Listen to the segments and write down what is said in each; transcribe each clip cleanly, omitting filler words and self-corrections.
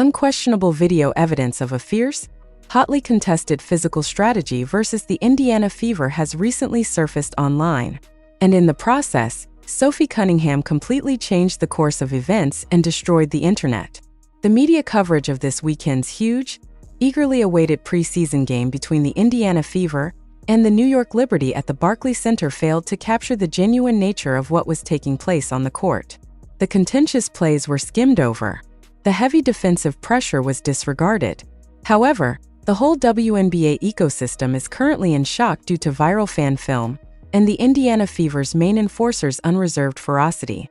Unquestionable video evidence of a fierce, hotly contested physical strategy versus the Indiana Fever has recently surfaced online. And in the process, Sophie Cunningham completely changed the course of events and destroyed the internet. The media coverage of this weekend's huge, eagerly awaited preseason game between the Indiana Fever and the New York Liberty at the Barclays Center failed to capture the genuine nature of what was taking place on the court. The contentious plays were skimmed over. The heavy defensive pressure was disregarded. However, the whole WNBA ecosystem is currently in shock due to viral fan film and the Indiana Fever's main enforcer's unreserved ferocity.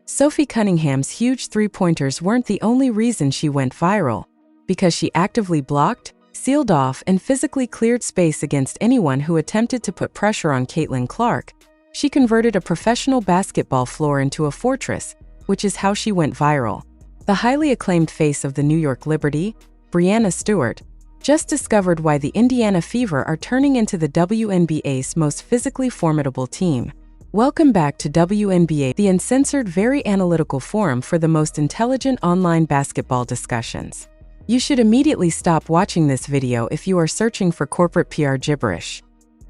Sophie Cunningham's huge three-pointers weren't the only reason she went viral, because she actively blocked, sealed off, and physically cleared space against anyone who attempted to put pressure on Caitlin Clark. She converted a professional basketball floor into a fortress, which is how she went viral. The highly acclaimed face of the New York Liberty, Breanna Stewart, just discovered why the Indiana Fever are turning into the WNBA's most physically formidable team. Welcome back to WNBA, the uncensored, very analytical forum for the most intelligent online basketball discussions. You should immediately stop watching this video if you are searching for corporate PR gibberish.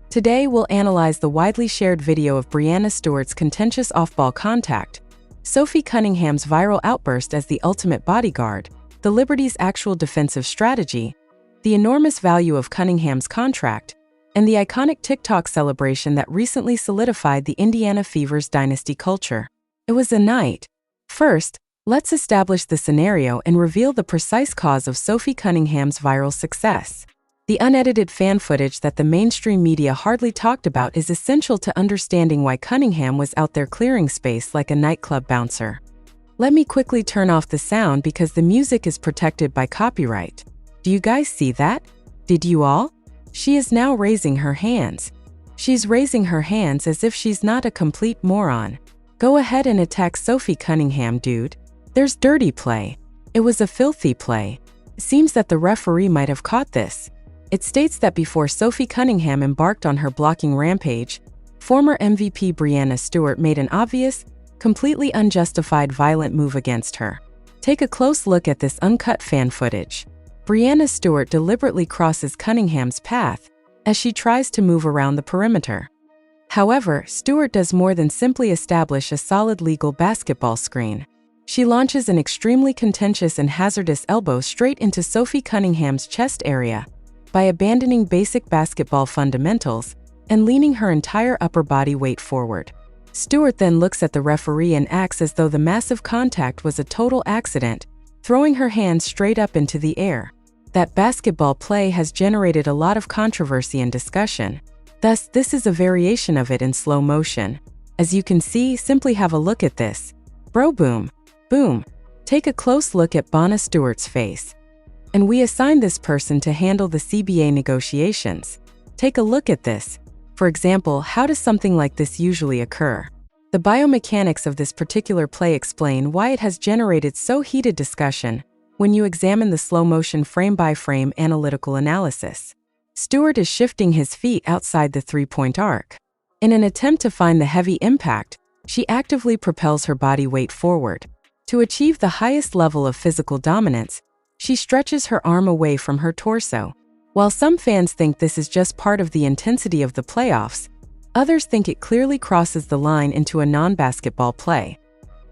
Today we'll analyze the widely shared video of Breanna Stewart's contentious off-ball contact, Sophie Cunningham's viral outburst as the ultimate bodyguard, the Liberty's actual defensive strategy, the enormous value of Cunningham's contract, and the iconic TikTok celebration that recently solidified the Indiana Fever's dynasty culture. It was a night. First, let's establish the scenario and reveal the precise cause of Sophie Cunningham's viral success. The unedited fan footage that the mainstream media hardly talked about is essential to understanding why Cunningham was out there clearing space like a nightclub bouncer. Let me quickly turn off the sound because the music is protected by copyright. Do you guys see that? Did you all? She is now raising her hands. She's raising her hands as if she's not a complete moron. Go ahead and attack Sophie Cunningham, dude. There's dirty play. It was a filthy play. It seems that the referee might have caught this. It states that before Sophie Cunningham embarked on her blocking rampage, former MVP Breanna Stewart made an obvious, completely unjustified violent move against her. Take a close look at this uncut fan footage. Breanna Stewart deliberately crosses Cunningham's path as she tries to move around the perimeter. However, Stewart does more than simply establish a solid legal basketball screen. She launches an extremely contentious and hazardous elbow straight into Sophie Cunningham's chest area by abandoning basic basketball fundamentals and leaning her entire upper body weight forward. Stewart then looks at the referee and acts as though the massive contact was a total accident, throwing her hands straight up into the air. That basketball play has generated a lot of controversy and discussion. Thus, this is a variation of it in slow motion. As you can see, simply have a look at this. Bro, boom. Boom. Take a close look at Breanna Stewart's face. And we assigned this person to handle the CBA negotiations. Take a look at this. For example, how does something like this usually occur? The biomechanics of this particular play explain why it has generated so heated discussion when you examine the slow-motion frame-by-frame analytical analysis. Stewart is shifting his feet outside the three-point arc. In an attempt to find the heavy impact, she actively propels her body weight forward. To achieve the highest level of physical dominance, she stretches her arm away from her torso. While some fans think this is just part of the intensity of the playoffs, others think it clearly crosses the line into a non-basketball play.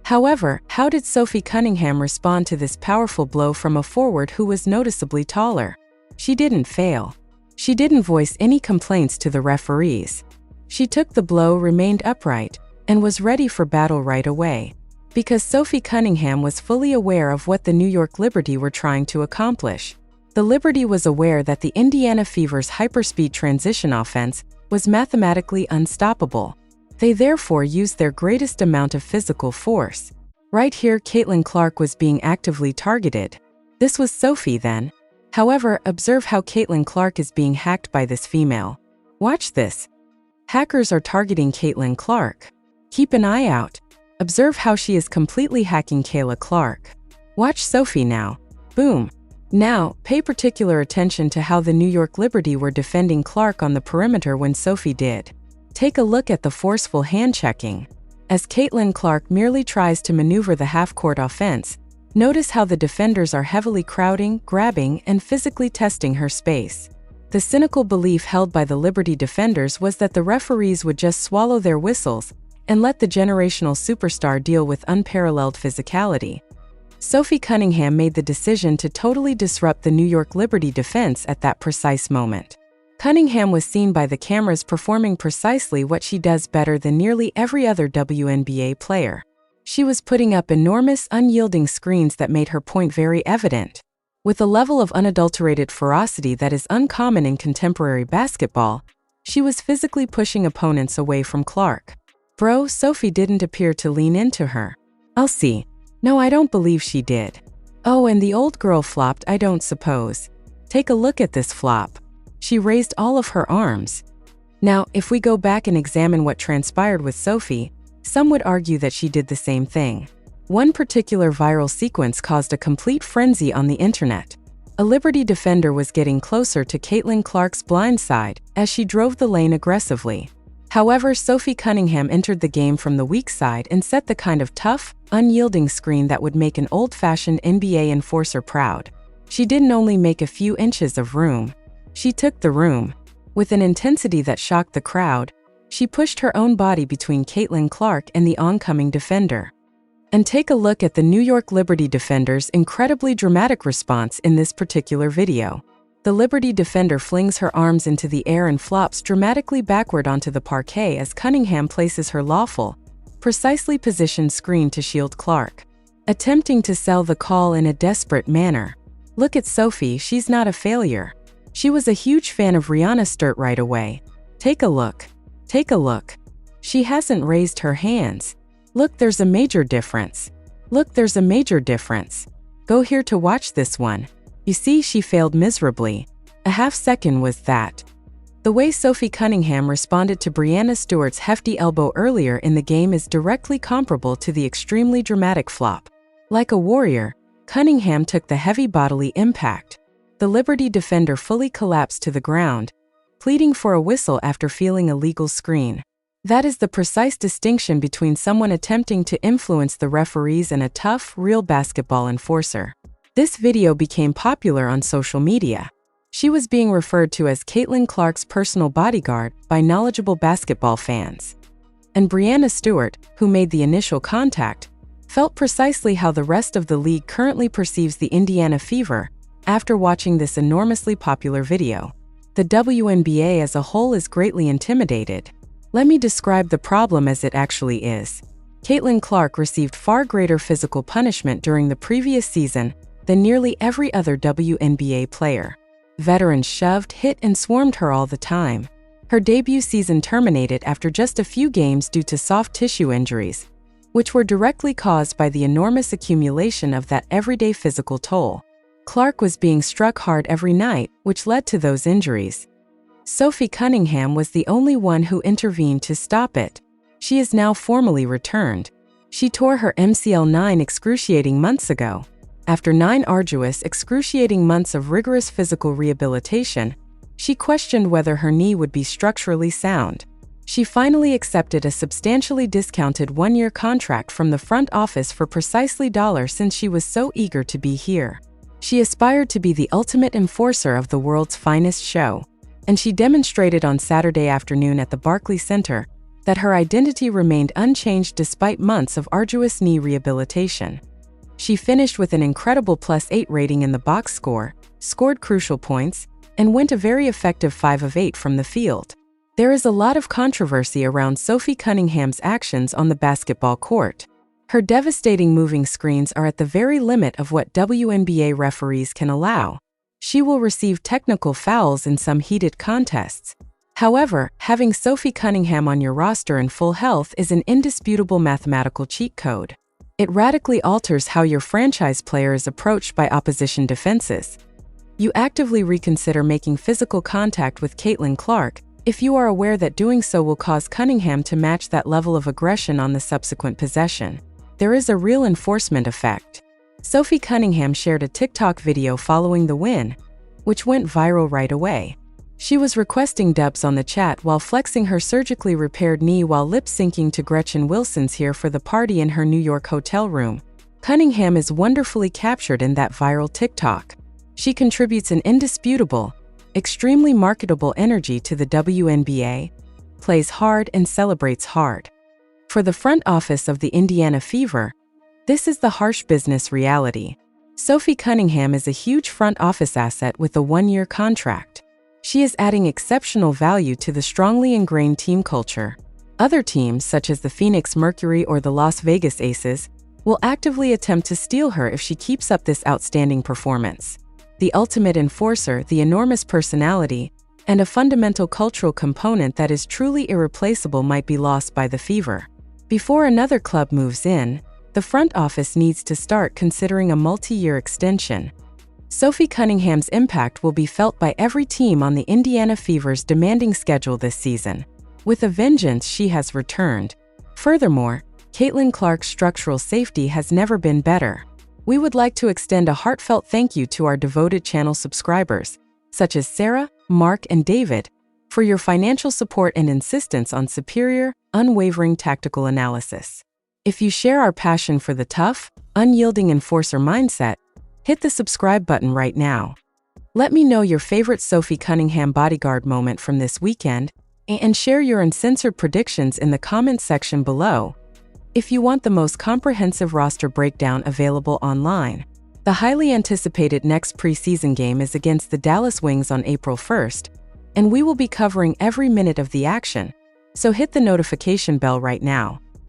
However, how did Sophie Cunningham respond to this powerful blow from a forward who was noticeably taller? She didn't fail. She didn't voice any complaints to the referees. She took the blow, remained upright, and was ready for battle right away. Because Sophie Cunningham was fully aware of what the New York Liberty were trying to accomplish. The Liberty was aware that the Indiana Fever's hyperspeed transition offense was mathematically unstoppable. They therefore used their greatest amount of physical force. Right here, Caitlin Clark was being actively targeted. This was Sophie then. However, observe how Caitlin Clark is being hacked by this female. Watch this. Hackers are targeting Caitlin Clark. Keep an eye out. Observe how she is completely hacking Kayla Clark. Watch Sophie now. Boom. Now, pay particular attention to how the New York Liberty were defending Clark on the perimeter when Sophie did. Take a look at the forceful hand-checking. As Caitlin Clark merely tries to maneuver the half-court offense, Notice how the defenders are heavily crowding, grabbing, and physically testing her space. The cynical belief held by the Liberty defenders was that the referees would just swallow their whistles and let the generational superstar deal with unparalleled physicality. Sophie Cunningham made the decision to totally disrupt the New York Liberty defense at that precise moment. Cunningham was seen by the cameras performing precisely what she does better than nearly every other WNBA player. She was putting up enormous, unyielding screens that made her point very evident. With a level of unadulterated ferocity that is uncommon in contemporary basketball, she was physically pushing opponents away from Clark. Bro, Sophie didn't appear to lean into her. I'll see. No, I don't believe she did. Oh, and the old girl flopped, I don't suppose. Take a look at this flop. She raised all of her arms. Now, if we go back and examine what transpired with Sophie, some would argue that she did the same thing. One particular viral sequence caused a complete frenzy on the internet. A Liberty defender was getting closer to Caitlin Clark's blind side as she drove the lane aggressively. However, Sophie Cunningham entered the game from the weak side and set the kind of tough, unyielding screen that would make an old-fashioned NBA enforcer proud. She didn't only make a few inches of room. She took the room. With an intensity that shocked the crowd, she pushed her own body between Caitlin Clark and the oncoming defender. And take a look at the New York Liberty defender's incredibly dramatic response in this particular video. The Liberty defender flings her arms into the air and flops dramatically backward onto the parquet as Cunningham places her lawful, precisely positioned screen to shield Clark, attempting to sell the call in a desperate manner. Look at Sophie, she's not a failure. She was a huge fan of Breanna Sturt right away. Take a look. Take a look. She hasn't raised her hands. Look, there's a major difference. Look, there's a major difference. Go here to watch this one. You see, she failed miserably. A half second was that. The way Sophie Cunningham responded to Breanna Stewart's hefty elbow earlier in the game is directly comparable to the extremely dramatic flop. Like a warrior, Cunningham took the heavy bodily impact. The Liberty defender fully collapsed to the ground, pleading for a whistle after feeling a legal screen. That is the precise distinction between someone attempting to influence the referees and a tough, real basketball enforcer. This video became popular on social media. She was being referred to as Caitlin Clark's personal bodyguard by knowledgeable basketball fans. And Breanna Stewart, who made the initial contact, felt precisely how the rest of the league currently perceives the Indiana Fever after watching this enormously popular video. The WNBA as a whole is greatly intimidated. Let me describe the problem as it actually is. Caitlin Clark received far greater physical punishment during the previous season than nearly every other WNBA player. Veterans shoved, hit, and swarmed her all the time. Her debut season terminated after just a few games due to soft tissue injuries, which were directly caused by the enormous accumulation of that everyday physical toll. Clark was being struck hard every night, which led to those injuries. Sophie Cunningham was the only one who intervened to stop it. She is now formally returned. She tore her MCL excruciating months ago. After 9 arduous, excruciating months of rigorous physical rehabilitation, she questioned whether her knee would be structurally sound. She finally accepted a substantially discounted 1-year contract from the front office for precisely $1 since she was so eager to be here. She aspired to be the ultimate enforcer of the world's finest show, and she demonstrated on Saturday afternoon at the Barclays Center that her identity remained unchanged despite months of arduous knee rehabilitation. She finished with an incredible +8 rating in the box score, scored crucial points, and went a very effective 5 of 8 from the field. There is a lot of controversy around Sophie Cunningham's actions on the basketball court. Her devastating moving screens are at the very limit of what WNBA referees can allow. She will receive technical fouls in some heated contests. However, having Sophie Cunningham on your roster in full health is an indisputable mathematical cheat code. It radically alters how your franchise player is approached by opposition defenses. You actively reconsider making physical contact with Caitlin Clark if you are aware that doing so will cause Cunningham to match that level of aggression on the subsequent possession. There is a real enforcement effect. Sophie Cunningham shared a TikTok video following the win, which went viral right away. She was requesting dubs on the chat while flexing her surgically repaired knee while lip-syncing to Gretchen Wilson's "Here for the Party" in her New York hotel room, Cunningham is wonderfully captured in that viral TikTok. She contributes an indisputable, extremely marketable energy to the WNBA, plays hard and celebrates hard. For the front office of the Indiana Fever, this is the harsh business reality. Sophie Cunningham is a huge front office asset with a one-year contract. She is adding exceptional value to the strongly ingrained team culture. Other teams, such as the Phoenix Mercury or the Las Vegas Aces, will actively attempt to steal her if she keeps up this outstanding performance. The ultimate enforcer, the enormous personality, and a fundamental cultural component that is truly irreplaceable might be lost by the Fever. Before another club moves in, the front office needs to start considering a multi-year extension. Sophie Cunningham's impact will be felt by every team on the Indiana Fever's demanding schedule this season. With a vengeance, she has returned. Furthermore, Caitlin Clark's structural safety has never been better. We would like to extend a heartfelt thank you to our devoted channel subscribers, such as Sarah, Mark, and David, for your financial support and insistence on superior, unwavering tactical analysis. If you share our passion for the tough, unyielding enforcer mindset, hit the subscribe button right now. Let me know your favorite Sophie Cunningham bodyguard moment from this weekend, and share your uncensored predictions in the comments section below. If you want the most comprehensive roster breakdown available online, the highly anticipated next preseason game is against the Dallas Wings on April 1st, and we will be covering every minute of the action, so hit the notification bell right now.